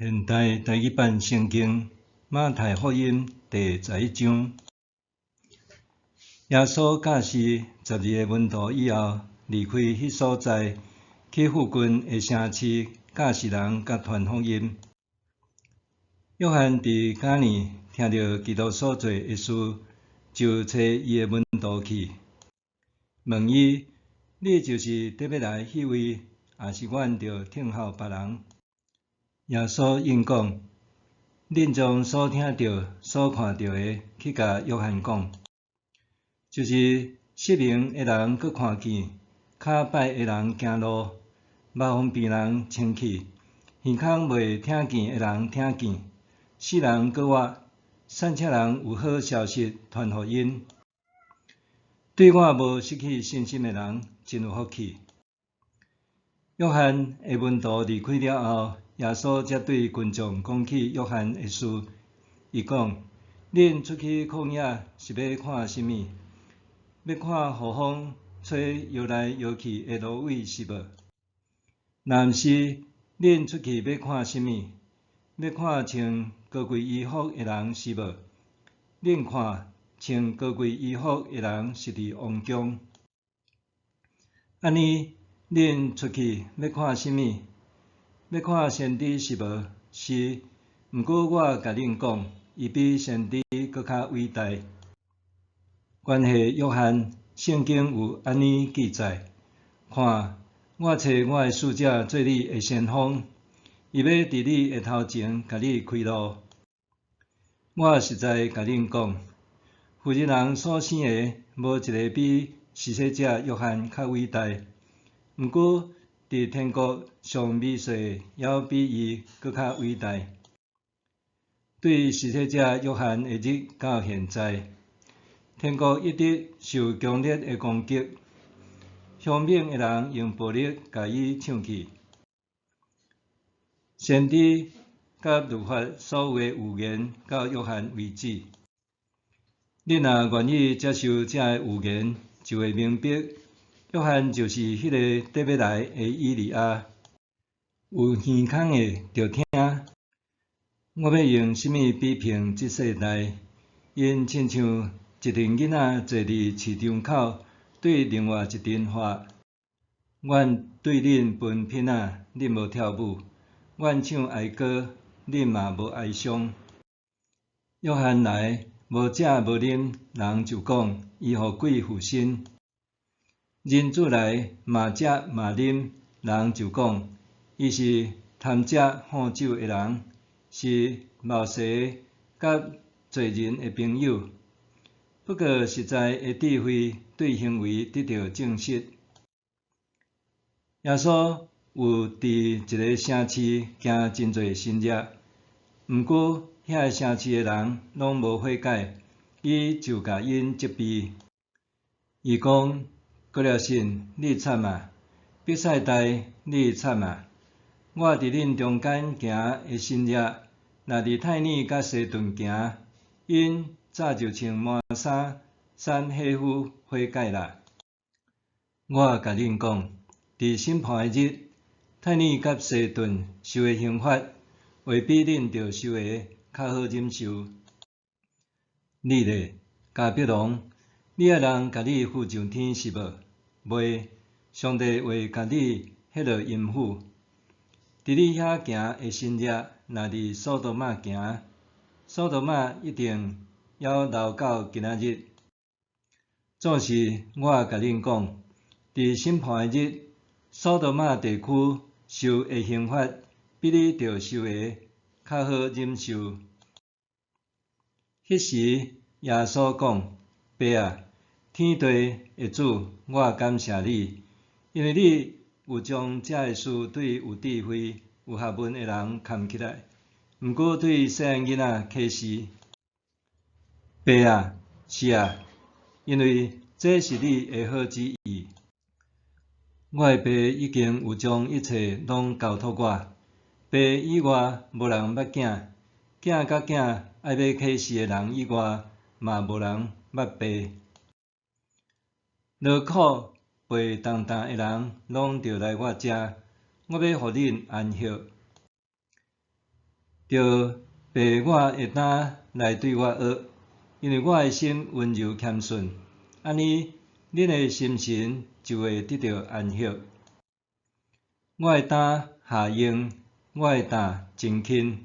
现代台语版圣经马太福音第11章，耶稣教示12个门徒以后，离开迄所在，去附近的城市教示人甲传福音。约翰伫假年听到基督所做的事，就找伊的门徒去，问伊：你就是得要来迄位，还是阮着听候别人？耶稣应讲：恁将所听到、所看到的去甲约翰讲，就是失明的人佫看见，骹歹的人行路，麻风病人清气，耳孔未听见的人听见，死人佫活，散赤人有好消息传福音。对我无失去信心的人，真有福气。约翰的门徒离开了后，耶稣才对群众讲起约翰的事。伊讲：恁出去旷野是要看甚物？要看雨风吹摇来摇去的芦苇是无？若毋是，恁出去要看甚物？要看穿高贵衣服的人是无？恁看，穿高贵衣服的人是伫王宫。安尼，恁出去要看甚物？要看先知是无？是，毋过我甲恁讲，伊比先知佫较伟大。关系约翰，圣经有安尼记载：看，我找我的使者做你的先锋，伊要伫你的头前甲你开路。我实在甲恁讲，妇人人所生的，无一个比施洗者约翰较伟大。毋过，伫天国上美细的，还比伊佫较伟大。对施洗者约翰的日到现在，天国一直受强烈的攻击，凶猛的人用暴力甲伊抢去。先知甲律法所有的预言到约翰为止。恁若愿意接受这个预言，就会明白，约翰就是迄个得要来的以利亚。有耳孔的着听。我要用甚物比评这世代？因亲像一阵囡仔坐伫市场口，对另外一阵话：阮对恁分片仔，恁无跳舞；阮唱哀歌，恁嘛无哀伤。约翰来，无食无啉，人就讲伊互鬼附身。人子来，嘛食嘛啉，人就讲伊是贪食好酒的人，是冒失甲罪人的朋友。不过实在的智慧对行为得到证实。耶稣有伫一个城市行真侪神迹，毋过遐个城市的人拢无悔改，伊就甲因责备。伊讲：哥拉汛，你惨啊！伯赛大，你惨啊！我伫恁中间行的神迹，若伫泰尼甲西顿行，因早就穿满衫，产媳妇悔改啦。我甲恁讲，伫审判的日，泰尼甲西顿受的刑罚，会比恁着受的较好忍受。你咧，迦百农，你爱人甲你扶上天是无？袂，上帝会甲你迄落阴府。伫你遐行的神迹，若伫索多玛行，索多玛一定还留到今仔日。总是我甲恁讲，伫审判的日，索多玛地区受的刑罚，比你着受的较好忍受。迄时，耶稣讲：爸啊，天地的主，我感谢你，因为你有将这个事对有智慧、有学问的人藏起来，毋过对细汉囡仔启示。爸啊，是啊，因为这是你的好旨意。我的爸已经有将一切拢交托我。爸以外无人捌囝，囝甲囝爱要启示的人以外，嘛无人捌爸。劳苦背重担的人，拢着来我遮，我要互恁安息。着爸我会当来对我学，因为我的心温柔谦顺，安尼恁的心神就会得到安息。我会当下用，我会当静轻，